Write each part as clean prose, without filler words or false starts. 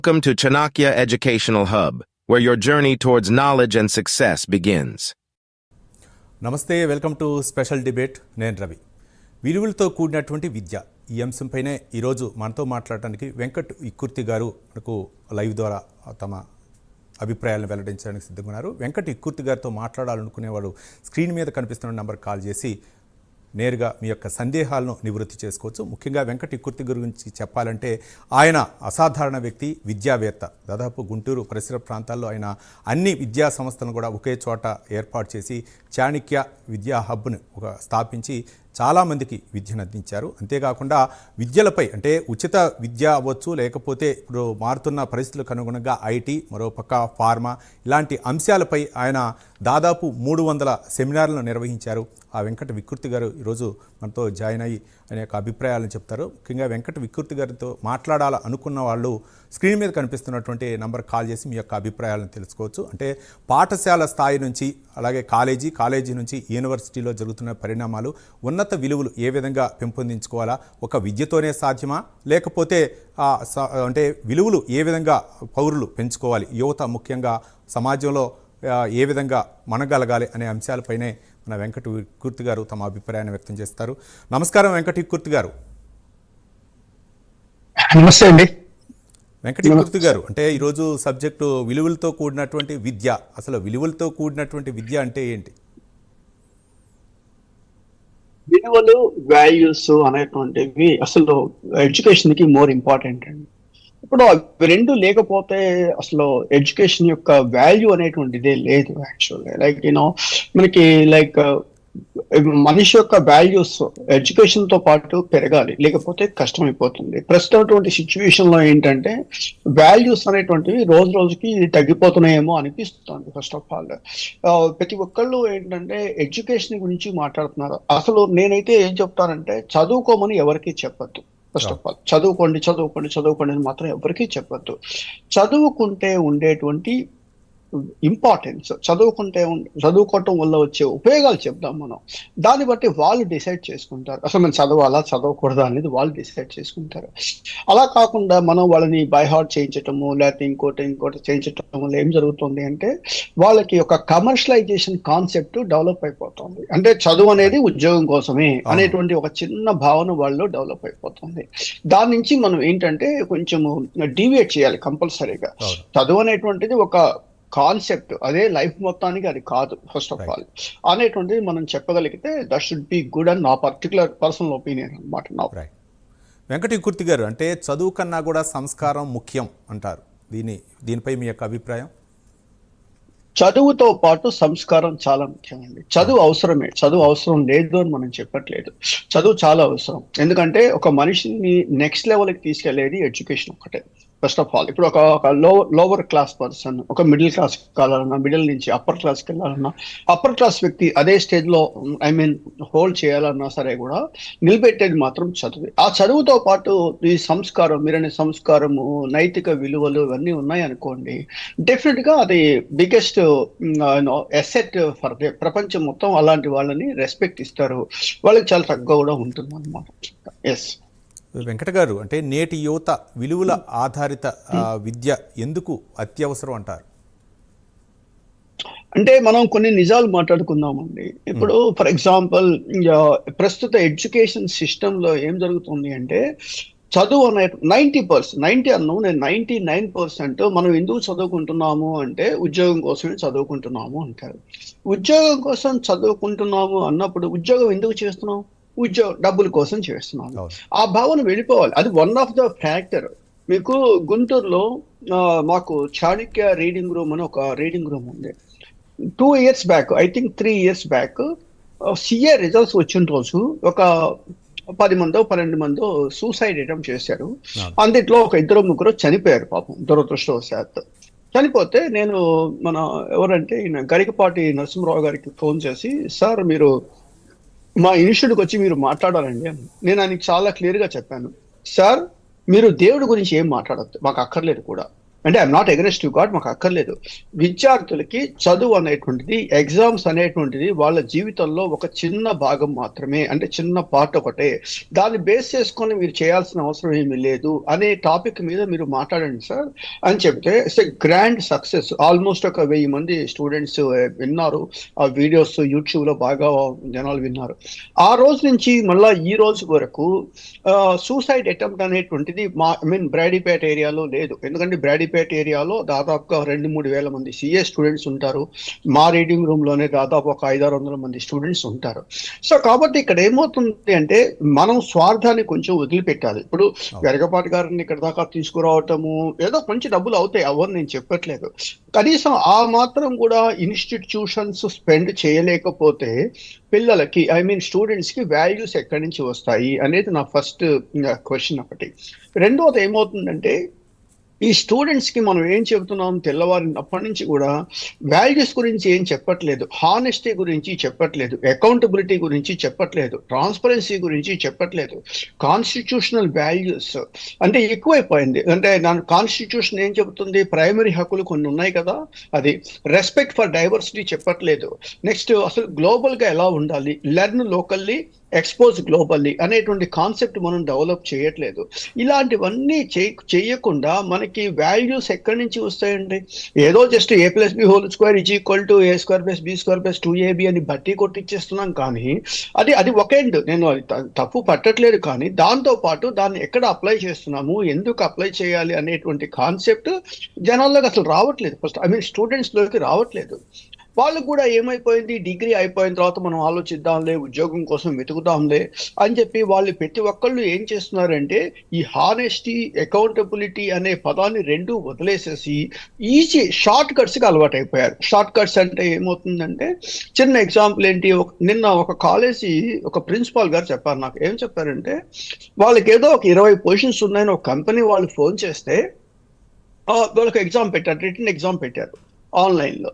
Welcome to Chanakya Educational Hub, where your journey towards knowledge and success begins. నమస్తే, welcome to special debate. నేను రవి. విలువలతో కూడినటువంటి విద్య ఈ అంశంపైనే ఈరోజు మనతో మాట్లాడటానికి వెంకట్ ఇక్కుర్తి గారు మనకు లైవ్ ద్వారా తమ అభిప్రాయాలను వెల్లడించడానికి సిద్ధంగా ఉన్నారు. వెంకట్ ఇక్కుర్తి గారితో మాట్లాడాలనుకునేవాడు స్క్రీన్ మీద కనిపిస్తున్న నెంబర్ కాల్ చేసి నేరుగా మీ యొక్క సందేహాలను నివృత్తి చేసుకోవచ్చు. ముఖ్యంగా వెంకట్ ఇక్కుర్తి గురించి చెప్పాలంటే ఆయన అసాధారణ వ్యక్తి, విద్యావేత్త. దాదాపు గుంటూరు పరిసర ప్రాంతాల్లో ఆయన అన్ని విద్యా సంస్థలను కూడా ఒకే చోట ఏర్పాటు చేసి చాణక్య విద్యా హబ్ను స్థాపించి చాలామందికి విద్యను అందించారు. అంతేకాకుండా విద్యలపై అంటే ఉచిత విద్య అవ్వచ్చు, లేకపోతే ఇప్పుడు మారుతున్న పరిస్థితులకు అనుగుణంగా ఐటీ, మరోపక్క ఫార్మా ఇలాంటి అంశాలపై ఆయన దాదాపు 300 సెమినార్లను నిర్వహించారు. ఆ వెంకట వికృతి గారు ఈరోజు మనతో జాయిన్ అయ్యి ఆయన యొక్క అభిప్రాయాలను చెప్తారు. ముఖ్యంగా వెంకట వికృతి గారితో మాట్లాడాలనుకున్న వాళ్ళు స్క్రీన్ మీద కనిపిస్తున్నటువంటి నంబర్ కాల్ చేసి మీ యొక్క అభిప్రాయాలను తెలుసుకోవచ్చు. అంటే పాఠశాల స్థాయి నుంచి అలాగే కాలేజీ నుంచి యూనివర్సిటీలో జరుగుతున్న పరిణామాలు, ఉన్నత విలువలు ఏ విధంగా పెంపొందించుకోవాలా, ఒక విద్యతోనే సాధ్యమా, లేకపోతే అంటే విలువలు ఏ విధంగా పౌరులు పెంచుకోవాలి, యువత ముఖ్యంగా సమాజంలో ఏ విధంగా మనగలగాలి అనే అంశాలపైనే మన వెంకట వికృతి గారు తమ అభిప్రాయాన్ని వ్యక్తం చేస్తారు. నమస్కారం వెంకట వికృతి గారు. నమస్తే అండి. వెంకట వికృతి గారు, అంటే ఈరోజు సబ్జెక్టు విలువలతో కూడినటువంటి విద్య. అసలు విలువలతో కూడినటువంటి విద్య అంటే ఏంటి? విలువలు, వాల్యూస్ అనేటువంటివి అసలు ఎడ్యుకేషన్ కి మోర్ ఇంపార్టెంట్ అండి. ఇప్పుడు అవి రెండు లేకపోతే అసలు ఎడ్యుకేషన్ యొక్క వాల్యూ అనేటువంటిదే లేదు. యాక్చువల్గా మనకి మనిషి యొక్క వాల్యూస్ ఎడ్యుకేషన్ తో పాటు పెరగాలి, లేకపోతే కష్టమైపోతుంది. ప్రస్తుతం సిచ్యువేషన్ లో ఏంటంటే వాల్యూస్ అనేటువంటివి రోజు రోజుకి తగ్గిపోతున్నాయేమో అనిపిస్తుంది. ఫస్ట్ ఆఫ్ ఆల్ ప్రతి ఒక్కళ్ళు ఏంటంటే ఎడ్యుకేషన్ గురించి మాట్లాడుతున్నారు. అసలు నేనైతే ఏం చెప్తానంటే చదువుకోమని ఎవరికి చెప్పద్దు. ఫస్ట్ ఆఫ్ ఆల్ చదువుకోండి అని మాత్రం ఎవరికీ చెప్పద్దు. చదువుకుంటే ఉండేటువంటి ఇంపార్టెన్స్, చదువుకోవటం వల్ల వచ్చే ఉపయోగాలు చెప్దాం మనం. దాన్ని బట్టి వాళ్ళు డిసైడ్ చేసుకుంటారు అసలు మనం చదవాలా చదవకూడదా అనేది వాళ్ళు డిసైడ్ చేసుకుంటారు. అలా కాకుండా మనం వాళ్ళని బై హార్ట్ చేయించటము, లేకపోతే ఇంకోటి చేయించటం వల్ల ఏం జరుగుతుంది అంటే వాళ్ళకి ఒక కమర్షియలైజేషన్ కాన్సెప్ట్ డెవలప్ అయిపోతుంది. అంటే చదువు అనేది ఉద్యోగం కోసమే అనేటువంటి ఒక చిన్న భావన వాళ్ళు డెవలప్ అయిపోతుంది. దాని నుంచి మనం ఏంటంటే కొంచెం డీవియేట్ చేయాలి కంపల్సరీగా. చదువు అనేటువంటిది ఒక కాన్సెప్ట్, అదే లైఫ్ మొత్తానికి అది కాదు ఫస్ట్ ఆఫ్ ఆల్ అనేటువంటిది మనం చెప్పగలిగితే that should be good and నా పర్టికులర్ పర్సనల్ ఒపీనియన్ అనమాట. వెంకట వికృతి గారు, అంటే చదువు కన్నా కూడా సంస్కారం ముఖ్యం అంటారు. దీనిపై మీ యొక్క అభిప్రాయం? చదువుతో పాటు సంస్కారం చాలా ముఖ్యమండి. చదువు అవసరమే, చదువు అవసరం లేదు అని మనం చెప్పట్లేదు. చదువు చాలా అవసరం. ఎందుకంటే ఒక మనిషిని నెక్స్ట్ లెవెల్కి తీసుకెళ్లేది ఎడ్యుకేషన్ ఒకటే. ఫస్ట్ ఆఫ్ ఆల్ ఇప్పుడు ఒక లోవర్ క్లాస్ పర్సన్ ఒక మిడిల్ క్లాస్ వెళ్ళాలన్నా, మిడిల్ నుంచి అప్పర్ క్లాస్కి వెళ్ళాలన్నా, అప్పర్ క్లాస్ వ్యక్తి అదే స్టేజ్ లో హోల్డ్ చేయాలన్నా సరే కూడా నిలబెట్టేది మాత్రం చదువు. ఆ చదువుతో పాటు ఈ సంస్కారం, మీరనే సంస్కారము, నైతిక విలువలు ఇవన్నీ ఉన్నాయి అనుకోండి, డెఫినెట్ గా అది బిగ్గెస్ట్ అసెట్ ఫర్ దే. ప్రపంచం మొత్తం అలాంటి వాళ్ళని రెస్పెక్ట్ ఇస్తారు, వాళ్ళకి చాలా తక్కువ కూడా ఉంటుంది అన్నమాట. ఎస్ వెంకట గారు, అంటే నేటి యువత విలువల ఆధారిత విద్య ఎందుకు అత్యవసరం అంటారు? అంటే మనం కొన్ని నిజాలు మాట్లాడుకుందామండి. ఇప్పుడు ఫర్ ఎగ్జాంపుల్ ప్రస్తుత ఎడ్యుకేషన్ సిస్టమ్ లో ఏం జరుగుతుంది అంటే చదువు అనే 90% అన్నాము, నేను 99% మనం ఎందుకు చదువుకుంటున్నాము అంటే ఉద్యోగం కోసమే చదువుకుంటున్నాము అంటారు. ఉద్యోగం కోసం చదువుకుంటున్నాము అన్నప్పుడు ఉద్యోగం ఎందుకు చేస్తున్నాం? డబ్బుల కోసం చేస్తున్నాము. ఆ భావన వెళ్ళిపోవాలి. అది వన్ ఆఫ్ ద ఫ్యాక్టర్. మీకు గుంటూరులో మాకు చాణక్య రీడింగ్ రూమ్ అని ఒక రీడింగ్ రూమ్ ఉంది. 2 years back, I think 3 years back CA results వచ్చిన రోజు ఒక 10 మందో 12 మందో సూసైడ్ అటెంప్ట్ చేశారు. అందుట్లో ఒక 2-3 చనిపోయారు పాపం, దురదృష్టవశాత్తు. చనిపోతే నేను ఎవరంటే గరికపాటి నరసింహరావు గారికి ఫోన్ చేసి, సార్ మీరు మా ఇన్స్టిట్యూట్కి వచ్చి మీరు మాట్లాడాలండి అని. నేను ఆయనకి చాలా క్లియర్గా చెప్పాను, సార్ మీరు దేవుడి గురించి ఏం మాట్లాడద్దు, మాకు అక్కర్లేదు కూడా. అంటే I'm not against you God, మాకు అక్కర్లేదు. విద్యార్థులకి చదువు అనేటువంటిది, ఎగ్జామ్స్ అనేటువంటిది వాళ్ళ జీవితంలో ఒక చిన్న భాగం మాత్రమే, అంటే చిన్న పార్ట్ ఒకటే. దాన్ని బేస్ చేసుకొని మీరు చేయాల్సిన అవసరం ఏమీ లేదు అనే టాపిక్ మీద మీరు మాట్లాడండి సార్ అని చెప్తే it's a grand success. Almost ఒక 1000 మంది స్టూడెంట్స్ విన్నారు ఆ వీడియోస్, యూట్యూబ్ లో బాగా జనాలు విన్నారు. ఆ రోజు నుంచి మళ్ళా ఈ రోజు వరకు సూసైడ్ అటెంప్ట్ అనేటువంటిది బ్రాడీపేట ఏరియాలో లేదు. ఎందుకంటే బ్రాడీపేట ఏరియాలో దాదాపుగా 2-3 వేల మంది సిఏ స్టూడెంట్స్ ఉంటారు. మా రీడింగ్ రూమ్ లోనే దాదాపు ఒక 500-600 మంది స్టూడెంట్స్ ఉంటారు. సో కాబట్టి ఇక్కడ ఏమవుతుంది అంటే మనం స్వార్థాన్ని కొంచెం వదిలిపెట్టాలి. ఇప్పుడు వెరగపాటి గారిని ఇక్కడ దాకా తీసుకురావటము ఏదో కొంచెం డబ్బులు అవుతాయి, అవన్నీ నేను చెప్పట్లేదు. కనీసం ఆ మాత్రం కూడా ఇన్స్టిట్యూషన్స్ స్పెండ్ చేయలేకపోతే పిల్లలకి స్టూడెంట్స్ కి వాల్యూస్ ఎక్కడి నుంచి వస్తాయి అనేది నా ఫస్ట్ క్వశ్చన్ ఒకటి. రెండోది ఏమవుతుందంటే ఈ స్టూడెంట్స్ కి మనం ఏం చెబుతున్నాం, తెల్లవారినప్పటి నుంచి కూడా వాల్యూస్ గురించి ఏం చెప్పట్లేదు, హానెస్టీ గురించి చెప్పట్లేదు, అకౌంటబిలిటీ గురించి చెప్పట్లేదు, ట్రాన్స్పరెన్సీ గురించి చెప్పట్లేదు. కాన్స్టిట్యూషనల్ వాల్యూస్ అంటే ఎక్కువైపోయింది. అంటే దాని కాన్స్టిట్యూషన్ ఏం చెబుతుంది, ప్రైమరీ హక్కులు కొన్ని ఉన్నాయి కదా, అది రెస్పెక్ట్ ఫర్ డైవర్సిటీ చెప్పట్లేదు. నెక్స్ట్ అసలు గ్లోబల్ గా ఎలా ఉండాలి, లెర్న్ లోకల్లీ ఎక్స్పోజ్ గ్లోబల్లీ అనేటువంటి కాన్సెప్ట్ మనం డెవలప్ చేయట్లేదు. ఇలాంటివన్నీ చేయకుండా మనకి వాల్యూస్ ఎక్కడి నుంచి వస్తాయండి? ఏదో జస్ట్ a+b² =a²+b²+2ab అని బట్టి కొట్టిచ్చేస్తున్నాం. కానీ అది ఒక ఎండ్, నేను తప్పు పట్టట్లేదు. కానీ దాంతో పాటు దాన్ని ఎక్కడ అప్లై చేస్తున్నాము, ఎందుకు అప్లై చేయాలి అనేటువంటి కాన్సెప్ట్ జనాల్లోకి అసలు రావట్లేదు. ఫస్ట్ స్టూడెంట్స్ లోకి రావట్లేదు. వాళ్ళు కూడా ఏమైపోయింది, డిగ్రీ అయిపోయిన తర్వాత మనం ఆలోచిద్దాంలే, ఉద్యోగం కోసం వెతుకుదాంలే అని చెప్పి వాళ్ళు ప్రతి ఒక్కళ్ళు ఏం చేస్తున్నారంటే ఈ హానెస్టీ, అకౌంటబిలిటీ అనే పదాన్ని రెండు వదిలేసేసి ఈజీ షార్ట్ కట్స్కి అలవాటు అయిపోయారు. షార్ట్ కట్స్ అంటే ఏమవుతుందంటే, చిన్న ఎగ్జాంపుల్ ఏంటి, నిన్న ఒక కాలేజీ ఒక ప్రిన్సిపాల్ గారు చెప్పారు నాకు. ఏం చెప్పారంటే వాళ్ళకి ఏదో ఒక 20 పొజిషన్స్ ఉన్నాయని ఒక కంపెనీ వాళ్ళు ఫోన్ చేస్తే వాళ్ళకి ఎగ్జామ్ పెట్టారు, రిటన్ ఎగ్జామ్ పెట్టారు ఆన్లైన్లో.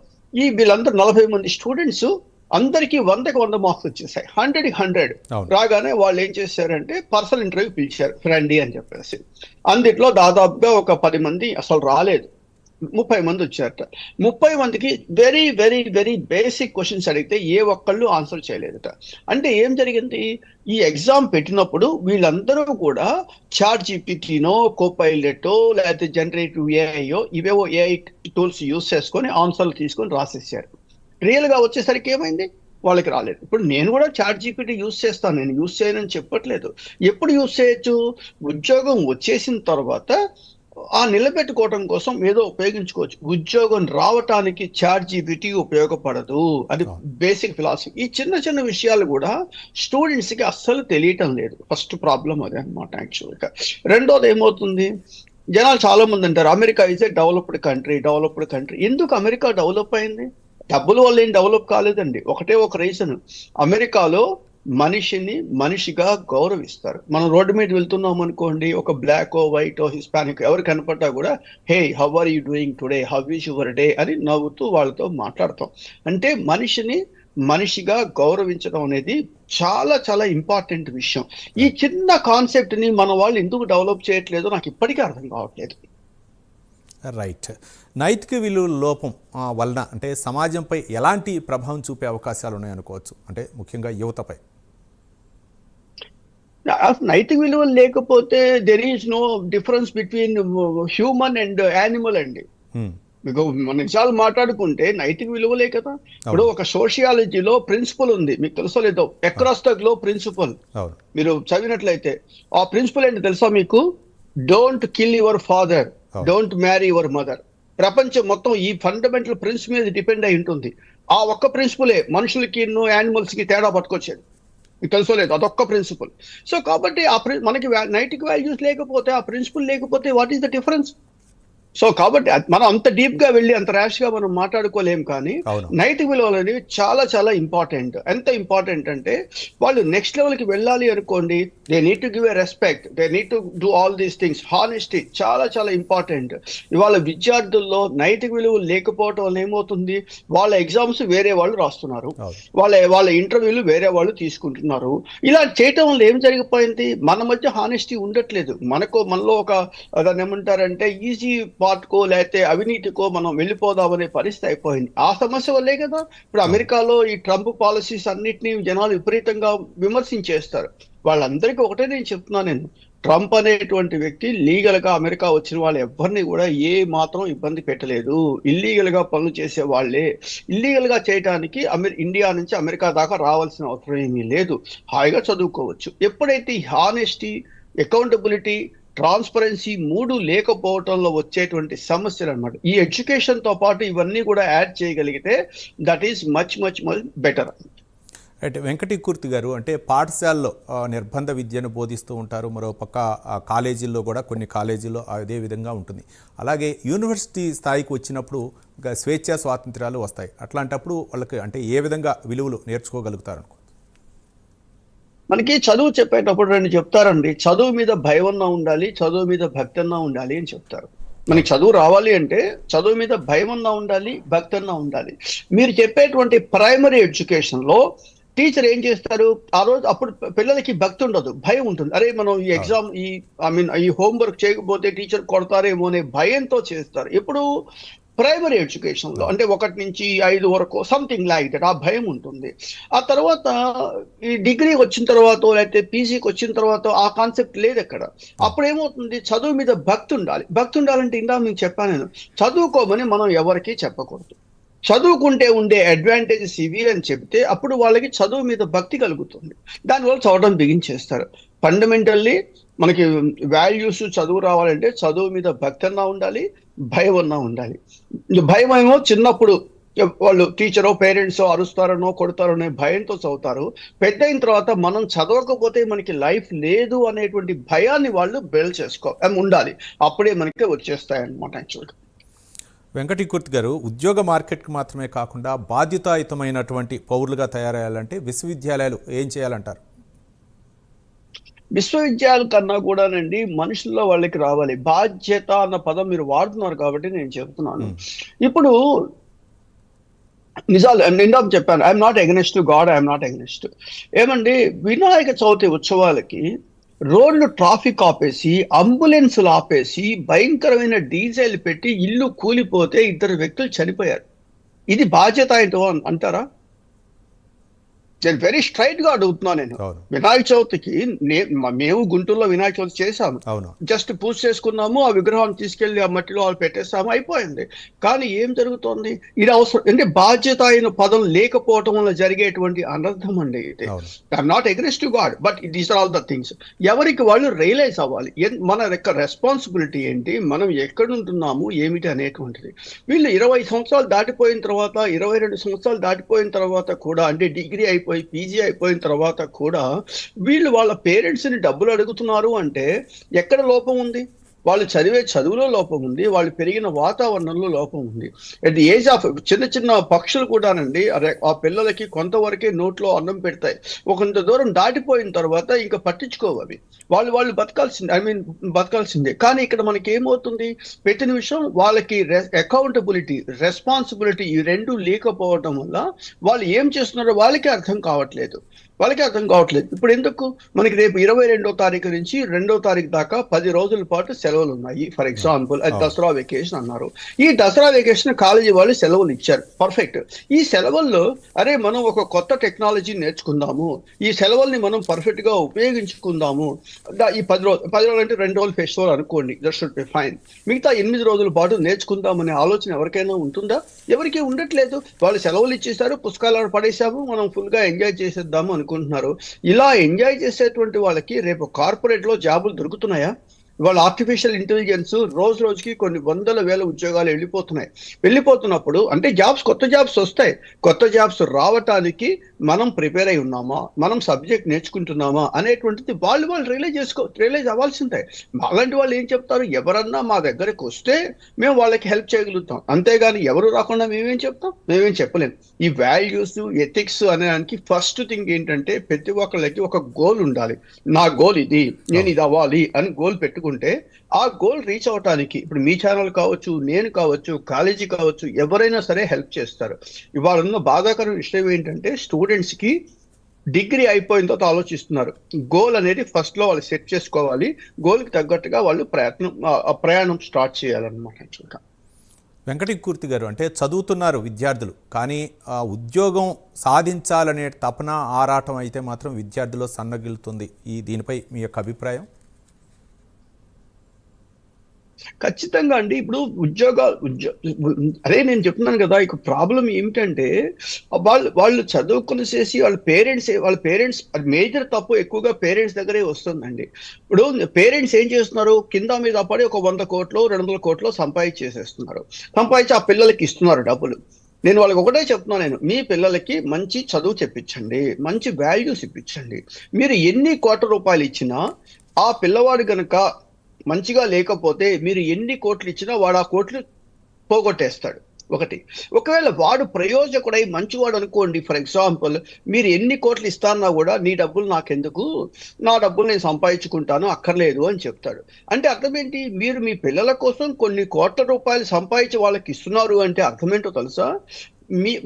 వీళ్ళందరూ 40 మంది స్టూడెంట్స్, అందరికీ 100కి 100 మార్క్స్ వచ్చేసాయి, 100కి 100 రాగానే వాళ్ళు ఏం చేశారంటే పర్సనల్ ఇంటర్వ్యూ పిలిచారు, ఫ్రెండీ అని చెప్పేసి. అందుట్లో దాదాపుగా ఒక 10 మంది అసలు రాలేదు, 30 మంది వచ్చారట. 30 మందికి very very very basic questions అడిగితే ఏ ఒక్కళ్ళు ఆన్సర్ చేయలేదట. అంటే ఏం జరిగింది, ఈ ఎగ్జామ్ పెట్టినప్పుడు వీళ్ళందరూ కూడా ChatGPTనో, కోపైలెటో, లేకపోతే జనరేటివ్ ఏఐయో, ఇవేవో ఏఐ టూల్స్ యూస్ చేసుకొని ఆన్సర్లు తీసుకొని రాసేసారు. రియల్ గా వచ్చేసరికి ఏమైంది, వాళ్ళకి రాలేదు. ఇప్పుడు నేను కూడా ChatGPT యూస్ చేస్తాను, నేను యూస్ చేయనని చెప్పట్లేదు. ఎప్పుడు యూస్ చేయొచ్చు, ఉద్యోగం వచ్చేసిన తర్వాత ఆ నిలబెట్టుకోవడం కోసం ఏదో ఉపయోగించుకోవచ్చు. ఉద్యోగం రావటానికి ChatGPT ఉపయోగపడదు, అది బేసిక్ ఫిలాసఫీ. ఈ చిన్న చిన్న విషయాలు కూడా స్టూడెంట్స్ కి అస్సలు తెలియటం లేదు. ఫస్ట్ ప్రాబ్లం అదే అనమాట యాక్చువల్గా. రెండోది ఏమవుతుంది, జనాలు చాలా మంది అంటారు America is a developed country. ఎందుకు అమెరికా డెవలప్ అయింది? డబ్బుల వల్ల ఏం డెవలప్ కాలేదండి. ఒకటే ఒక రీజన్, అమెరికాలో మనిషిని మనిషిగా గౌరవిస్తారు. మనం రోడ్డు మీద వెళ్తున్నాం అనుకోండి, ఒక బ్లాకో, వైటో, హిస్పానిక్ ఎవరు కనపడ్డా కూడా hey how are you doing today, how is your day అని నవ్వుతూ వాళ్ళతో మాట్లాడతాం. అంటే మనిషిని మనిషిగా గౌరవించడం అనేది చాలా చాలా ఇంపార్టెంట్ విషయం. ఈ చిన్న కాన్సెప్ట్ ని మన వాళ్ళు ఎందుకు డెవలప్ చేయట్లేదో నాకు ఇప్పటికీ అర్థం కావట్లేదు. రైట్. నైతిక విలువల లోపం వలన అంటే సమాజంపై ఎలాంటి ప్రభావం చూపే అవకాశాలు ఉన్నాయనుకోవచ్చు, అంటే ముఖ్యంగా యువతపై? నైతిక విలువలు లేకపోతే there is no difference between human and animal అండి. మీకు మన నిజాలు మాట్లాడుకుంటే నైతిక విలువలే కదా. ఇప్పుడు ఒక సోషియాలజీలో ప్రిన్సిపల్ ఉంది, మీకు తెలుసో లేదో, అక్రాస్ ద గ్లోబ్ ప్రిన్సిపల్. మీరు చదివినట్లయితే ఆ ప్రిన్సిపల్ ఏంటి తెలుసా మీకు? Don't kill your father, don't marry your mother. ప్రపంచం మొత్తం ఈ ఫండమెంటల్ ప్రిన్సిపల్ మీద డిపెండ్ అయి ఉంటుంది. ఆ ఒక్క ప్రిన్సిపలే మనుషులకి యానిమల్స్ కి తేడా పట్టుకొచ్చేది, మీకు తెలుసో లేదు, అదొక్క ప్రిన్సిపల్. సో కాబట్టి మనకి నైతిక వాల్యూస్ లేకపోతే, ఆ ప్రిన్సిపల్ లేకపోతే what is the difference? So కాబట్టి మనం అంత డీప్ గా వెళ్ళి అంత ర్యాష్ గా మనం మాట్లాడుకోలేం. కానీ నైతిక విలువలు అనేవి చాలా చాలా ఇంపార్టెంట్. ఎంత ఇంపార్టెంట్ అంటే వాళ్ళు నెక్స్ట్ లెవెల్ కి వెళ్ళాలి అనుకోండి, they need to give a respect, they need to do all these things. Honesty చాలా చాలా ఇంపార్టెంట్. ఇవాళ విద్యార్థుల్లో నైతిక విలువలు లేకపోవడం వల్ల ఏమవుతుంది, వాళ్ళ ఎగ్జామ్స్ వేరే వాళ్ళు రాస్తున్నారు, వాళ్ళ ఇంటర్వ్యూలు వేరే వాళ్ళు తీసుకుంటున్నారు. ఇలా చేయటం వల్ల ఏం జరిగిపోయింది, మన మధ్య హానెస్టీ ఉండట్లేదు. మనలో ఒక దాన్ని ఏమంటారంటే ఈజీ బాటుకో లేకపోతే అవినీతికో మనం వెళ్ళిపోదామనే పరిస్థితి అయిపోయింది. ఆ సమస్య వల్లే కదా ఇప్పుడు అమెరికాలో ఈ ట్రంప్ పాలసీస్ అన్నిటినీ జనాలు విపరీతంగా విమర్శించేస్తారు. వాళ్ళందరికీ ఒకటే నేను చెప్తున్నాను, నేను ట్రంప్ అనేటువంటి వ్యక్తి లీగల్ గా అమెరికా వచ్చిన వాళ్ళు ఎవరిని కూడా ఏ మాత్రం ఇబ్బంది పెట్టలేదు. ఇల్లీగల్ గా పనులు చేసే వాళ్ళే. ఇల్లీగల్ గా చేయడానికి ఇండియా నుంచి అమెరికా దాకా రావాల్సిన అవసరం ఏమీ లేదు. హాయిగా చదువుకోవచ్చు. ఎప్పుడైతే హానెస్టీ, అకౌంటబిలిటీ, ట్రాన్స్పరెన్సీ మూడు లేకపోవటంలో వచ్చేటువంటి సమస్యలు అనమాట. ఈ ఎడ్యుకేషన్ తో పాటు ఇవన్నీ కూడా యాడ్ చేయగలిగితే that is much much much better. అంటే వెంకటీకూర్తి గారు, అంటే పాఠశాలలో నిర్బంధ విద్యను బోధిస్తూ ఉంటారు, మరోపక్క కాలేజీల్లో కూడా కొన్ని కాలేజీల్లో అదే విధంగా ఉంటుంది. అలాగే యూనివర్సిటీ స్థాయికి వచ్చినప్పుడు స్వేచ్ఛా స్వాతంత్ర్యాలు వస్తాయి. అట్లాంటప్పుడు వాళ్ళకి అంటే ఏ విధంగా విలువలు నేర్చుకోగలుగుతారు అనుకో? మనకి చదువు చెప్పేటప్పుడు రెండు చెప్తారండి, చదువు మీద భయం అన్నా ఉండాలి, చదువు మీద భక్తి అన్నా ఉండాలి అని చెప్తారు. మనకి చదువు రావాలి అంటే చదువు మీద భయం అన్నా ఉండాలి, భక్తి అన్నా ఉండాలి. మీరు చెప్పేటువంటి ప్రైమరీ ఎడ్యుకేషన్ లో టీచర్ ఏం చేస్తారు, ఆ రోజు అప్పుడు పిల్లలకి భక్తి ఉండదు, భయం ఉంటుంది. అరే మనం ఈ ఎగ్జామ్ ఈ హోంవర్క్ చేయకపోతే టీచర్ కొడతారేమో అనే భయంతో చేస్తారు. ఇప్పుడు ప్రైమరీ ఎడ్యుకేషన్ లో అంటే 1 నుంచి 5 వరకు సంథింగ్ లైక్ దట్ ఆ భయం ఉంటుంది. ఆ తర్వాత ఈ డిగ్రీ వచ్చిన తర్వాత లేకపోతే పీజీకి వచ్చిన తర్వాత ఆ కాన్సెప్ట్ లేదు అక్కడ. అప్పుడు ఏమవుతుంది, చదువు మీద భక్తి ఉండాలి. భక్తి ఉండాలంటే ఇందా మీకు చెప్పాను నేను, చదువుకోమని మనం ఎవరికీ చెప్పకూడదు. చదువుకుంటే ఉండే అడ్వాంటేజెస్ ఇవి అని చెప్తే అప్పుడు వాళ్ళకి చదువు మీద భక్తి కలుగుతుంది. దానివల్ల చదవడం బిగించేస్తారు. ఫండమెంటల్లీ మనకి వాల్యూస్ చదువు రావాలంటే చదువు మీద భక్తి అన్నా ఉండాలి, భయం అన్నా ఉండాలి. భయం ఏమో చిన్నప్పుడు వాళ్ళు టీచరో పేరెంట్స్ అరుస్తారనో కొడతారనే భయంతో చదువుతారు. పెద్ద అయిన తర్వాత మనం చదవకపోతే మనకి లైఫ్ లేదు అనేటువంటి భయాన్ని వాళ్ళు బిల్డ్ ఉండాలి. అప్పుడే మనకి వచ్చేస్తాయి అన్నమాట. యాక్చువల్గా వెంకటీకూర్తి గారు, ఉద్యోగ మార్కెట్కి మాత్రమే కాకుండా బాధ్యతాయుతమైనటువంటి పౌరులుగా తయారయ్యాలంటే విశ్వవిద్యాలయాలు ఏం చేయాలంటారు? విశ్వవిద్యాలయాల కన్నా కూడానండి మనుషుల్లో వాళ్ళకి రావాలి. బాధ్యత అన్న పదం మీరు వాడుతున్నారు కాబట్టి నేను చెప్తున్నాను. ఇప్పుడు నిజాలు నిండా చెప్పాను, I'm not against God, I'm not against. ఏమండి, వినాయక చవితి ఉత్సవాలకి రోడ్లు ట్రాఫిక్ ఆపేసి, అంబులెన్సులు ఆపేసి, భయంకరమైన డీజిల్ పెట్టి ఇల్లు కూలిపోతే 2 వ్యక్తులు చనిపోయారు. ఇది బాధ్యత అంటారా? నేను వెరీ స్ట్రైట్ గా అడుగుతున్నాను. నేను వినాయక చవితికి మేము గుంటూరులో వినాయక చవితి చేశాము, జస్ట్ పూజ చేసుకున్నాము, ఆ విగ్రహం తీసుకెళ్లి ఆ మట్టిలో వాళ్ళు పెట్టేస్తాము, అయిపోయింది. కానీ ఏం జరుగుతోంది, ఇది అవసరం అంటే బాధ్యత అయిన పదం లేకపోవటం వల్ల జరిగేటువంటి అనర్థం అండి ఇది. I'm not against to god, but these are all the things. ఎవరికి వాళ్ళు రియలైజ్ అవ్వాలి మన యొక్క రెస్పాన్సిబిలిటీ ఏంటి, మనం ఎక్కడ ఉంటున్నాము ఏమిటి అనేటువంటిది. వీళ్ళు 20 సంవత్సరాలు దాటిపోయిన తర్వాత, 22 సంవత్సరాలు దాటిపోయిన తర్వాత కూడా, అంటే డిగ్రీ పీజీ అయిపోయిన తర్వాత కూడా వీళ్ళు వాళ్ళ పేరెంట్స్ ని డబ్బులు అడుగుతున్నారు అంటే ఎక్కడ లోపం ఉంది? వాళ్ళు చదివే చదువులో లోపం ఉంది, వాళ్ళు పెరిగిన వాతావరణంలో లోపం ఉంది. అట్ ది ఏజ్ ఆఫ్ చిన్న పక్షులు కూడానండి ఆ పిల్లలకి కొంతవరకే నోట్లో అన్నం పెడతాయి. కొంత దూరం దాటిపోయిన తర్వాత ఇంకా పట్టించుకోవాలి. వాళ్ళు బతకాల్సిందే. కానీ ఇక్కడ మనకి ఏమవుతుంది, ప్రతి నిమిషం వాళ్ళకి అకౌంటబిలిటీ, రెస్పాన్సిబిలిటీ ఈ రెండు లేకపోవడం వల్ల వాళ్ళు ఏం చేస్తున్నారో వాళ్ళకే అర్థం కావట్లేదు. ఇప్పుడు ఎందుకు మనకి రేపు 22వ తారీఖు నుంచి 2వ తారీఖు దాకా 10 రోజుల పాటు సెలవులు ఉన్నాయి. ఫర్ ఎగ్జాంపుల్ దసరా వెకేషన్ అన్నారు. ఈ దసరా వెకేషన్ కాలేజీ వాళ్ళు సెలవులు ఇచ్చారు, పర్ఫెక్ట్. ఈ సెలవుల్లో అరే మనం ఒక కొత్త టెక్నాలజీ నేర్చుకుందాము, ఈ సెలవుల్ని మనం పర్ఫెక్ట్ గా ఉపయోగించుకుందాము. ఈ 10 రోజులు అంటే 2 రోజులు ఫెస్టివల్ అనుకోండి, దట్ షుడ్ బి ఫైన్. మిగతా 8 రోజుల పాటు నేర్చుకుందామనే ఆలోచన ఎవరికైనా ఉంటుందా? ఎవరికీ ఉండట్లేదు. వాళ్ళు సెలవులు ఇచ్చేసారు, పుస్తకాలను పడేసాము, మనం ఫుల్ గా ఎంజాయ్ చేసేద్దాము అనుకుంటున్నారు. ఇలా ఎంజాయ్ చేసేటువంటి వాళ్ళకి రేపు కార్పొరేట్ లో జాబులు దొరుకుతున్నాయా? ఇవాళ ఆర్టిఫిషియల్ ఇంటెలిజెన్స్ రోజు రోజుకి కొన్ని 100,000 ఉద్యోగాలు వెళ్ళిపోతున్నప్పుడు అంటే కొత్త జాబ్స్ వస్తాయి. కొత్త జాబ్స్ రావటానికి మనం ప్రిపేర్ అయి ఉన్నామా, మనం సబ్జెక్ట్ నేర్చుకుంటున్నామా అనేటువంటిది వాళ్ళు రియలైజ్ అవ్వాల్సిందే. అలాంటి వాళ్ళు ఏం చెప్తారు, ఎవరన్నా మా దగ్గరకు వస్తే మేము వాళ్ళకి హెల్ప్ చేయగలుగుతాం, అంతేగాని ఎవరు రాకుండా మేమేం చెప్పలేం. ఈ వాల్యూస్, ఎథిక్స్ అనేదానికి ఫస్ట్ థింగ్ ఏంటంటే ప్రతి ఒక్కళ్ళకి ఒక గోల్ ఉండాలి. నా గోల్ ఇది, నేను ఇది అవ్వాలి అని గోల్ పెట్టుకుంటే ఆ గోల్ రీచ్ అవటానికి ఇప్పుడు మీ ఛానల్ కావచ్చు, నేను కావచ్చు, కాలేజీ కావచ్చు, ఎవరైనా సరే హెల్ప్ చేస్తారు. ఇవాళ ఉన్న బాధాకర విషయం ఏంటంటే స్టూడెంట్స్ కి డిగ్రీ అయిపోయిన తర్వాత ఆలోచిస్తున్నారు. గోల్ అనేది ఫస్ట్ లో వాళ్ళు సెట్ చేసుకోవాలి, గోల్కి తగ్గట్టుగా వాళ్ళు ప్రయాణం స్టార్ట్ చేయాలన్నమాట. యాక్చువల్గా వెంకటకీర్తి గారు, అంటే చదువుతున్నారు విద్యార్థులు, కానీ ఉద్యోగం సాధించాలనే తపన ఆరాటం అయితే మాత్రం విద్యార్థుల్లో సన్నగిలుతుంది. దీనిపై మీ యొక్క అభిప్రాయం? ఖచ్చితంగా అండి. ఇప్పుడు అదే నేను చెప్తున్నాను కదా, ఇక ప్రాబ్లం ఏమిటంటే వాళ్ళు చదువుకుని చేసి వాళ్ళ పేరెంట్స్ మేజర్ తప్పు ఎక్కువగా పేరెంట్స్ దగ్గరే వస్తుందండి. ఇప్పుడు పేరెంట్స్ ఏం చేస్తున్నారు, కింద మీద పడి ఒక 100 కోట్లు 200 కోట్లు సంపాదించి ఆ పిల్లలకి ఇస్తున్నారు డబ్బులు. నేను వాళ్ళకి ఒకటే చెప్తున్నాను, మీ పిల్లలకి మంచి చదువు చెప్పించండి, మంచి వాల్యూస్ ఇప్పించండి. మీరు ఎన్ని కోట్ల రూపాయలు ఇచ్చినా ఆ పిల్లవాడు గనక మంచిగా లేకపోతే మీరు ఎన్ని కోట్లు ఇచ్చినా వాడు ఆ కోట్లు పోగొట్టేస్తాడు. ఒకవేళ వాడు ప్రయోజకుడై మంచివాడు అనుకోండి, ఫర్ ఎగ్జాంపుల్ మీరు ఎన్ని కోట్లు ఇస్తాన్నా కూడా నీ డబ్బులు నాకెందుకు, నా డబ్బులు నేను సంపాదించుకుంటాను, అక్కర్లేదు అని చెప్తాడు. అంటే అర్థం ఏంటి, మీరు మీ పిల్లల కోసం కొన్ని కోట్ల రూపాయలు సంపాదించి వాళ్ళకి ఇస్తున్నారు అంటే అర్థమేంటో తెలుసా?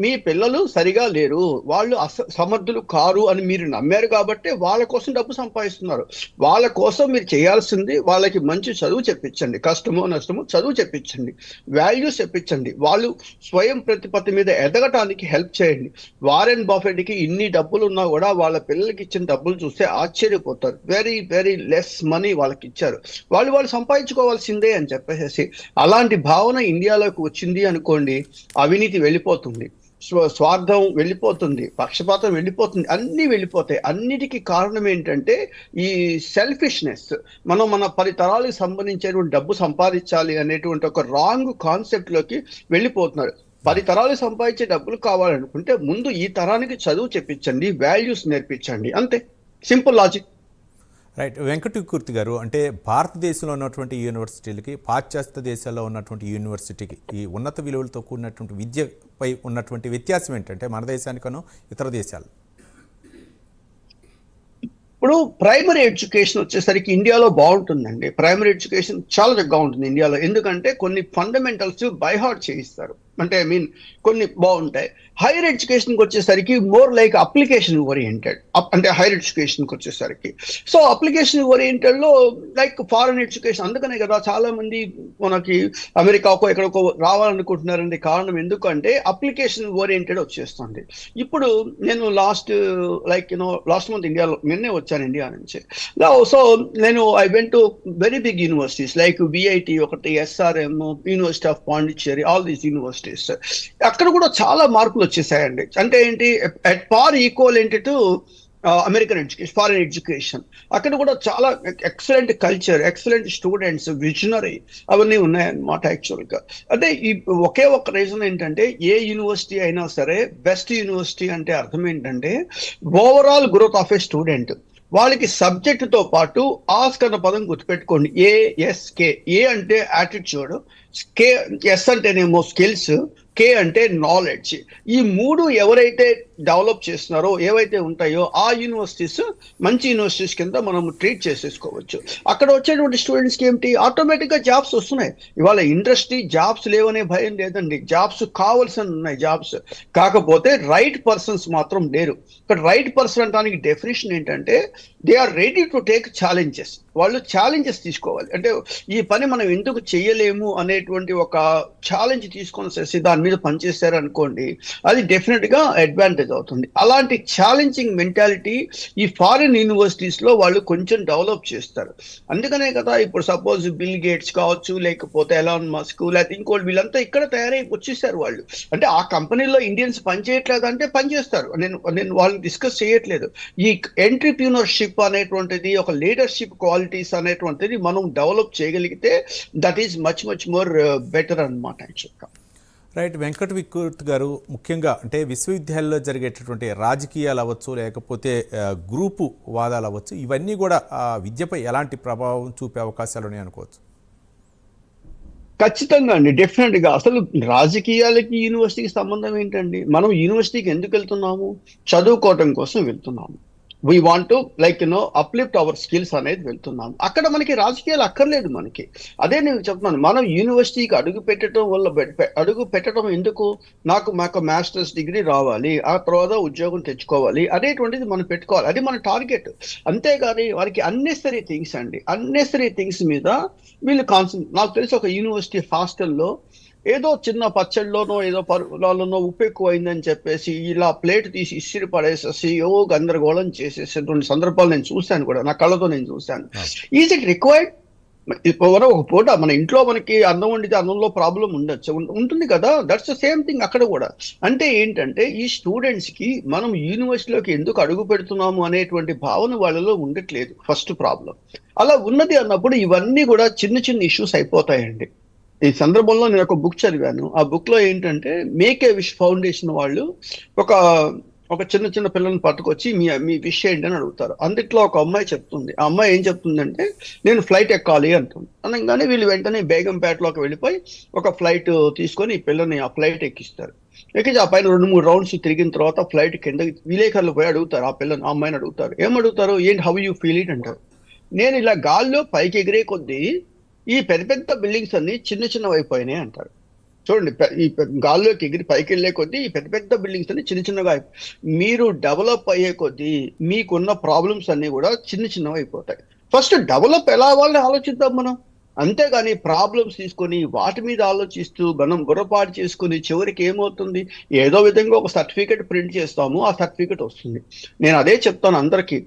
మీ పిల్లలు సరిగా లేరు, వాళ్ళు సమర్థులు కారు అని మీరు నమ్మారు కాబట్టి వాళ్ళ కోసం డబ్బు సంపాదిస్తున్నారు. వాళ్ళ కోసం మీరు చేయాల్సింది వాళ్ళకి మంచి చదువు చెప్పించండి, కష్టమో నష్టమో చదువు చెప్పించండి, వాల్యూస్ చెప్పించండి, వాళ్ళు స్వయం ప్రతిపత్తి మీద ఎదగటానికి హెల్ప్ చేయండి. వారెన్ బఫెట్కి ఇన్ని డబ్బులు ఉన్నా కూడా వాళ్ళ పిల్లలకి ఇచ్చిన డబ్బులు చూస్తే ఆశ్చర్యపోతారు. వెరీ వెరీ లెస్ మనీ వాళ్ళకి ఇచ్చారు, వాళ్ళు సంపాదించుకోవాల్సిందే అని చెప్పేసి. అలాంటి భావన ఇండియాలోకి వచ్చింది అనుకోండి, అవినీతి వెళ్ళిపోతుంది, స్వార్థం వెళ్ళిపోతుంది, పక్షపాతం వెళ్ళిపోతుంది, అన్నీ వెళ్ళిపోతాయి. అన్నిటికీ కారణం ఏంటంటే ఈ సెల్ఫిష్నెస్. మన 10 తరాలకు సంబంధించేటువంటి డబ్బు సంపాదించాలి అనేటువంటి ఒక రాంగ్ కాన్సెప్ట్ లోకి వెళ్ళిపోతున్నారు. 10 తరాలు సంపాదించే డబ్బులు కావాలనుకుంటే ముందు ఈ తరానికి చదువు చెప్పించండి, వాల్యూస్ నేర్పించండి, అంతే. Simple logic. రైట్. వెంకటకీర్తి గారు, అంటే భారతదేశంలో ఉన్నటువంటి యూనివర్సిటీలకి పాశ్చాత్య దేశాల్లో ఉన్నటువంటి యూనివర్సిటీకి ఈ ఉన్నత విలువలతో కూడినటువంటి విద్యపై ఉన్నటువంటి వ్యత్యాసం ఏంటంటే మన దేశానికను ఇతర దేశాలు? ఇప్పుడు ప్రైమరీ ఎడ్యుకేషన్ వచ్చేసరికి ఇండియాలో బాగుంటుందండి. ప్రైమరీ ఎడ్యుకేషన్ చాలా చక్కగా ఉంటుంది ఇండియాలో, ఎందుకంటే కొన్ని ఫండమెంటల్స్ బై హార్ట్ చేయిస్తారు, అంటే కొన్ని బాగుంటాయి. హైయర్ ఎడ్యుకేషన్కి వచ్చేసరికి మోర్ లైక్ అప్లికేషన్ ఓరియంటెడ్, అంటే హైయర్ ఎడ్యుకేషన్కి వచ్చేసరికి. సో అప్లికేషన్ ఓరియంటెడ్లో లైక్ ఫారెన్ ఎడ్యుకేషన్. అందుకనే కదా చాలా మంది మనకి అమెరికాకో ఎక్కడికో రావాలనుకుంటున్నారండి. కారణం ఎందుకంటే అప్లికేషన్ ఓరియంటెడ్ వచ్చేస్తుంది. ఇప్పుడు నేను లాస్ట్ మంత్ ఇండియాలో నిన్నే వచ్చాను ఇండియా నుంచి. So I went to very big universities like VIT ఒకటి, SRM, university of Pondicherry, all these universities. అక్కడ కూడా చాలా మార్పులు వచ్చేసాయండి. అంటే ఏంటి, at par equivalent to American education, foreign education. అక్కడ కూడా చాలా excellent culture, excellent students, visionary అవన్నీ ఉన్నాయన్నమాట. యాక్చువల్గా అంటే ఈ ఒకే ఒక రీజన్ ఏంటంటే, ఏ యూనివర్సిటీ అయినా సరే బెస్ట్ యూనివర్సిటీ అంటే అర్థం ఏంటంటే overall growth of A student. వాళ్ళకి సబ్జెక్టుతో పాటు ఆస్క్ అన్న పదం గుర్తుపెట్టుకోండి, ఏఎస్కే. ఏ అంటే యాటిట్యూడ్, ఎస్ అంటేనేమో స్కిల్స్, కే అంటే నాలెడ్జ్. ఈ 3 ఎవరైతే డెవలప్ చేస్తున్నారో, ఏవైతే ఉంటాయో ఆ యూనివర్సిటీస్ మంచి యూనివర్సిటీస్ కింద మనం ట్రీట్ చేసేసుకోవచ్చు. అక్కడ వచ్చేటువంటి స్టూడెంట్స్కి ఏమిటి, ఆటోమేటిక్గా జాబ్స్ వస్తున్నాయి. ఇవాళ ఇండస్ట్రీ జాబ్స్ లేవనే భయం లేదండి, జాబ్స్ కావాల్సిన ఉన్నాయి జాబ్స్. కాకపోతే రైట్ పర్సన్స్ మాత్రం లేరు. ఇక్కడ రైట్ పర్సన్ అనడానికి డెఫినేషన్ ఏంటంటే they are ready to take challenges. వాళ్ళు ఛాలెంజెస్ తీసుకోవాలి. అంటే ఈ పని మనం ఎందుకు చేయలేము అనేటువంటి ఒక ఛాలెంజ్ తీసుకొని చేసి దాని మీద పనిచేశారు అనుకోండి, అది డెఫినెట్ గా అడ్వాంటేజ్ అవుతుంది. అలాంటి ఛాలెంజింగ్ మెంటాలిటీ ఈ ఫారిన్ యూనివర్సిటీస్ లో వాళ్ళు కొంచెం డెవలప్ చేస్తారు. అందుకనే కదా ఇప్పుడు సపోజ్ బిల్ గేట్స్ కావచ్చు, లేకపోతే ఎలాన్ మస్క్, లేకపోతే ఇంకోటి, వీళ్ళంతా ఇక్కడ తయారై వచ్చేసారు వాళ్ళు. అంటే ఆ కంపెనీలో ఇండియన్స్ పనిచేయట్లేదు అంటే పనిచేస్తారు, నేను వాళ్ళని డిస్కస్ చేయట్లేదు. ఈ ఎంట్రప్రీనర్షిప్ అనేటువంటిది, ఒక లీడర్షిప్ క్వాలిటీస్ అనేటువంటిది మనం డెవలప్ చేయగలిగితే that is much more better అన్నమాట యాక్చువల్గా. రైట్. వెంకటకీర్తి గారు, ముఖ్యంగా అంటే విశ్వవిద్యాలయంలో జరిగేటటువంటి రాజకీయాలు అవ్వచ్చు, లేకపోతే గ్రూపు వాదాలు అవ్వచ్చు, ఇవన్నీ కూడా విద్యపై ఎలాంటి ప్రభావం చూపే అవకాశాలు ఉన్నాయి అనుకోవచ్చు? ఖచ్చితంగా అండి, డెఫినెట్ గా. అసలు రాజకీయాలకి యూనివర్సిటీకి సంబంధం ఏంటండి? మనం యూనివర్సిటీకి ఎందుకు వెళ్తున్నాము? చదువుకోవటం కోసం వెళ్తున్నాము. We want to like uplift our skills అనేది వెళ్తున్నాం. అక్కడ మనకి రాజకీయాలు అక్కర్లేదు మనకి. అదే నేను చెప్తున్నాను, మనం యూనివర్సిటీకి అడుగు పెట్టడం ఎందుకు, మాకు మాస్టర్స్ డిగ్రీ రావాలి, ఆ తర్వాత ఉద్యోగం తెచ్చుకోవాలి అనేటువంటిది మనం పెట్టుకోవాలి. అది మన టార్గెట్. అంతేగాని వారికి అన్నెసరీ థింగ్స్ మీద వీళ్ళు నాకు తెలిసి ఒక యూనివర్సిటీ హాస్టల్లో ఏదో చిన్న పచ్చడిలోనో ఏదో పరులోనో ఉప్పు ఎక్కువైందని చెప్పేసి ఇలా ప్లేట్ తీసి ఇసిరి పడేసేసి గందరగోళం చేసేసేటువంటి సందర్భాలు నేను చూశాను కూడా, నా కళ్ళతో నేను చూశాను. Is it required? ఒక పూట మన ఇంట్లో మనకి అన్నం వండితే అన్నంలో ప్రాబ్లం ఉంటుంది కదా. దట్స్ ద సేమ్ థింగ్ అక్కడ కూడా. అంటే ఏంటంటే ఈ స్టూడెంట్స్ కి మనం యూనివర్సిటీలోకి ఎందుకు అడుగు పెడుతున్నాము అనేటువంటి భావన వాళ్ళలో ఉండట్లేదు. ఫస్ట్ ప్రాబ్లం అలా ఉన్నది అన్నప్పుడు ఇవన్నీ కూడా చిన్న చిన్న ఇష్యూస్ అయిపోతాయండి. ఈ సందర్భంలో నేను ఒక బుక్ చదివాను. ఆ బుక్ లో ఏంటంటే మేక్ ఏ విష్ ఫౌండేషన్ వాళ్ళు ఒక చిన్న పిల్లల్ని పట్టుకొచ్చి మీ విష్ ఏంటి అని అడుగుతారు. అందుట్లో ఒక అమ్మాయి చెప్తుంది. ఆ అమ్మాయి ఏం చెప్తుందంటే నేను ఫ్లైట్ ఎక్కాలి అంటుంది. అనగానే వీళ్ళు వెంటనే బేగంపేటలోకి వెళ్ళిపోయి ఒక ఫ్లైట్ తీసుకొని ఈ పిల్లని ఆ ఫ్లైట్ ఎక్కిస్తారు. ఎక్కించి ఆ పైన 2-3 రౌండ్స్ తిరిగిన తర్వాత ఫ్లైట్ కింద విలేకరులు పోయి అడుగుతారు ఆ పిల్లని, ఆ అమ్మాయిని అడుగుతారు. ఏమడుగుతారు, ఏంటి హౌ యూ ఫీల్ ఇట్ అంటారు. నేను ఇలా గాల్లో పైకి ఎగిరే కొద్దీ ఈ పెద్ద బిల్డింగ్స్ అన్ని చిన్నవి అయిపోయినాయి అంటారు. చూడండి, ఈ గాల్లోకి ఎగిరి పైకి వెళ్ళే కొద్దీ ఈ పెద్ద బిల్డింగ్స్ అన్ని చిన్నగా మీరు డెవలప్ అయ్యే కొద్దీ మీకున్న ప్రాబ్లమ్స్ అన్ని కూడా చిన్నవి అయిపోతాయి. ఫస్ట్ డెవలప్ ఎలా అవ్వాలని ఆలోచిద్దాం మనం. అంతేగాని ప్రాబ్లమ్స్ తీసుకొని వాటి మీద ఆలోచిస్తూ మనం గుర్రపాటు చేసుకుని చివరికి ఏమవుతుంది, ఏదో విధంగా ఒక సర్టిఫికేట్ ప్రింట్ చేస్తాము, ఆ సర్టిఫికేట్ వస్తుంది. నేను అదే చెప్తాను అందరికీ,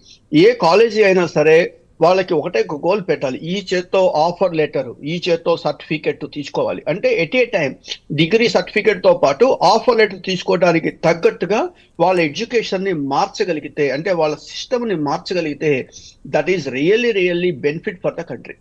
ఏ కాలేజీ అయినా సరే వాళ్ళకి ఒకటే గోల్ పెట్టాలి. ఈ చేత్తో ఆఫర్ లెటర్, ఈ చేత్తో సర్టిఫికెట్ తీసుకోవాలి. అంటే at a time degree certificate తో పాటు ఆఫర్ లెటర్ తీసుకోవడానికి తగ్గట్టుగా వాళ్ళ ఎడ్యుకేషన్ ని మార్చగలిగితే, అంటే వాళ్ళ సిస్టమ్ ని మార్చగలిగితే, that is really benefit for the country.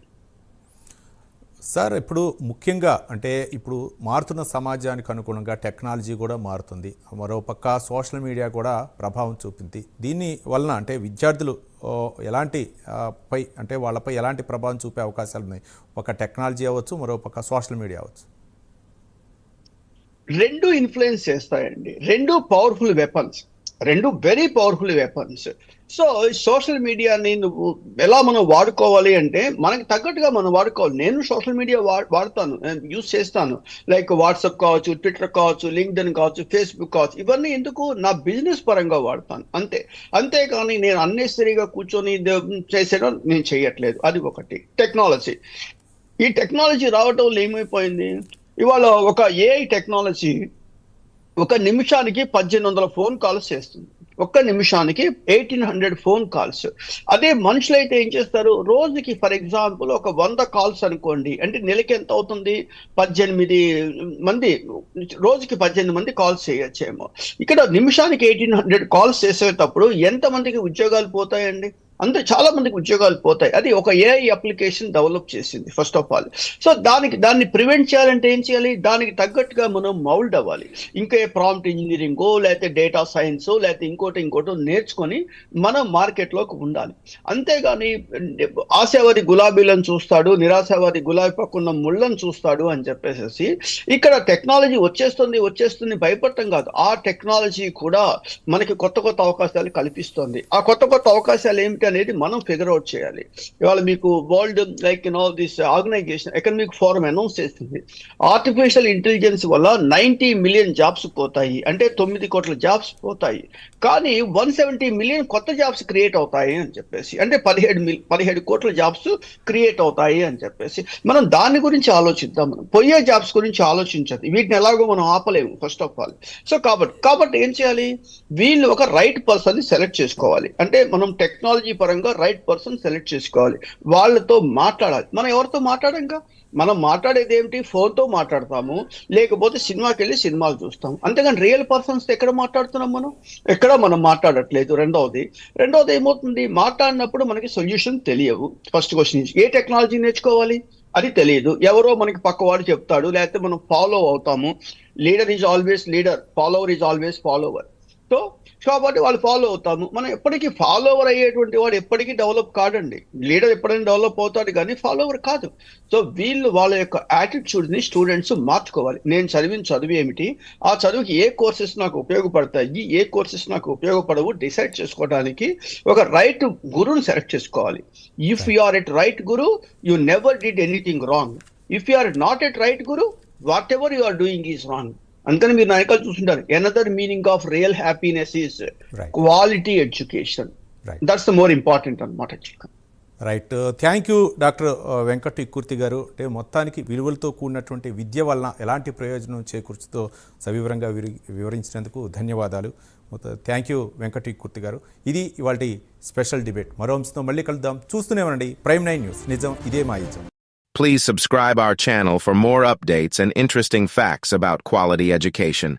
Sir, ఇప్పుడు ముఖ్యంగా అంటే ఇప్పుడు మారుతున్న సమాజానికి అనుగుణంగా టెక్నాలజీ కూడా మారుతుంది. మరోపక్క సోషల్ మీడియా కూడా ప్రభావం చూపింది. దీని వలన అంటే విద్యార్థులు వాళ్ళపై ఎలాంటి ప్రభావం చూపే అవకాశాలు ఉన్నాయి? ఒక టెక్నాలజీ అవ్వచ్చు, మరోపక్క సోషల్ మీడియా అవ్వచ్చు. రెండు ఇన్ఫ్లుయెన్స్ చేస్తాయండి. రెండు పవర్ఫుల్ వెపన్స్, రెండు very powerful weapons. So social మీడియాని నువ్వు ఎలా మనం వాడుకోవాలి అంటే మనకి తగ్గట్టుగా మనం వాడుకోవాలి. నేను సోషల్ మీడియా వాడతాను, యూజ్ చేస్తాను. లైక్ వాట్సాప్ కావచ్చు, ట్విట్టర్ కావచ్చు, లింక్డ్ఇన్ కావచ్చు, ఫేస్బుక్ కావచ్చు. ఇవన్నీ ఎందుకు, నా బిజినెస్ పరంగా వాడతాను అంతేకాని నేను అన్నెసరీగా కూర్చొని చేసేయడం నేను చేయట్లేదు. అది ఒకటి. టెక్నాలజీ, ఈ టెక్నాలజీ రావటం వల్ల ఏమైపోయింది, ఇవాళ ఒక ఏఐ టెక్నాలజీ ఒక నిమిషానికి 1800 ఫోన్ కాల్స్ చేస్తుంది. ఒక్క నిమిషానికి 1800 ఫోన్ కాల్స్. అదే మనుషులైతే ఏం చేస్తారు, రోజుకి ఫర్ ఎగ్జాంపుల్ ఒక 100 కాల్స్ అనుకోండి, అంటే నెలకి ఎంత అవుతుంది, 18 మంది, రోజుకి 18 మంది కాల్స్ చేయొచ్చేమో. ఇక్కడ నిమిషానికి 1800 కాల్స్ చేసేటప్పుడు ఎంతమందికి ఉద్యోగాలు పోతాయండి? చాలా మందికి ఉద్యోగాలు పోతాయి. అది ఒక ఏఐ అప్లికేషన్ డెవలప్ చేసింది ఫస్ట్ ఆఫ్ ఆల్. సో దాన్ని ప్రివెంట్ చేయాలంటే ఏం చేయాలి, దానికి తగ్గట్టుగా మనం మౌల్డ్ అవ్వాలి. ఇంకా ప్రాంప్ట్ ఇంజనీరింగో లేకపోతే డేటా సైన్సో లేకపోతే ఇంకోటో నేర్చుకొని మనం మార్కెట్లోకి ఉండాలి. అంతేగాని ఆశావాది గులాబీలను చూస్తాడు, నిరాశావాది గులాబీ పక్కన ముళ్ళను చూస్తాడు అని చెప్పేసి ఇక్కడ టెక్నాలజీ వచ్చేస్తుంది భయపడటం కాదు. ఆ టెక్నాలజీ కూడా మనకి కొత్త అవకాశాలు కల్పిస్తుంది. ఆ కొత్త అవకాశాలు ఏమిటి అనేది మనం ఫిగర్ అవుట్ చేయాలి. ఇవాళ మీకు world this organisation economic forum announce చేస్తుంది, ఆర్టిఫిషియల్ ఇంటెలిజెన్స్ వల్ల 90 మిలియన్ జాబ్స్ పోతాయి, అంటే 9 కోట్ల జాబ్స్ పోతాయి. కానీ 170 మిలియన్ కొత్త జాబ్స్ క్రియేట్ అవుతాయి అని చెప్పేసి, అంటే 17 కోట్ల జాబ్స్ క్రియేట్ అవుతాయి అని చెప్పేసి మనం దాని గురించి ఆలోచిద్దాం. మనం పోయే జాబ్స్ గురించి ఆలోచించదు. వీటిని ఎలాగో మనం ఆపలేము ఫస్ట్ ఆఫ్ ఆల్. సో కాబట్టి ఏం చేయాలి, వీళ్ళు ఒక రైట్ పర్సన్ ని సెలెక్ట్ చేసుకోవాలి. అంటే మనం టెక్నాలజీ పరంగా రైట్ పర్సన్ సెలెక్ట్ చేసుకోవాలి, వాళ్ళతో మాట్లాడాలి. మనం ఎవరితో మాట్లాడాక మనం మాట్లాడేది ఏమిటి, ఫోన్తో మాట్లాడతాము, లేకపోతే సినిమాకి వెళ్ళి సినిమాలు చూస్తాం. అంతేగాని రియల్ పర్సన్స్ ఎక్కడ మాట్లాడుతున్నాం, మనం మాట్లాడట్లేదు. రెండవది ఏమవుతుంది, మాట్లాడినప్పుడు మనకి సొల్యూషన్ తెలియవు. ఫస్ట్ క్వశ్చన్, ఏ టెక్నాలజీ నేర్చుకోవాలి అది తెలియదు. ఎవరో మనకి పక్కవాడు చెప్తాడు, లేకపోతే మనం ఫాలో అవుతాము. Leader is always leader, follower is always follower. So కాబట్టి వాళ్ళు ఫాలో అవుతాము. మనం ఎప్పటికీ ఫాలోవర్ అయ్యేటువంటి వాడు ఎప్పటికీ డెవలప్ కాడండి. లీడర్ ఎప్పుడైనా డెవలప్ అవుతాడు కానీ ఫాలోవర్ కాదు. సో వీళ్ళు వాళ్ళ యొక్క యాటిట్యూడ్ ని స్టూడెంట్స్ మార్చుకోవాలి. నేను చదివిన చదువు ఏమిటి, ఆ చదువుకి ఏ కోర్సెస్ నాకు ఉపయోగపడతాయి, ఏ కోర్సెస్ నాకు ఉపయోగపడవు డిసైడ్ చేసుకోవడానికి ఒక రైట్ గురువుని సెలెక్ట్ చేసుకోవాలి. If you are at right guru, you never did anything wrong. If you are not at right guru, whatever you are doing is wrong. అందుకని మీరు నాయకులు చూస్తుంటారు, another meaning of real happiness is quality education. That's the more important అన్నమాట. Right, thank you doctor Venkat Ikkurthi garu. అంటే మొత్తానికి విలువలతో కూడినటువంటి విద్య వలన ఎలాంటి ప్రయోజనం చేకూర్చుతో సవివరంగా వివరించినందుకు ధన్యవాదాలు. థ్యాంక్ యూ వెంకట్ ఇక్కుర్తి గారు. ఇది ఇవాళ స్పెషల్ డిబేట్. మరో అంశంతో మళ్ళీ కలుద్దాం. చూస్తూనే ఉండండి Prime9 న్యూస్. నిజం ఇదే మా ism. Please subscribe our channel for more updates and interesting facts about quality education.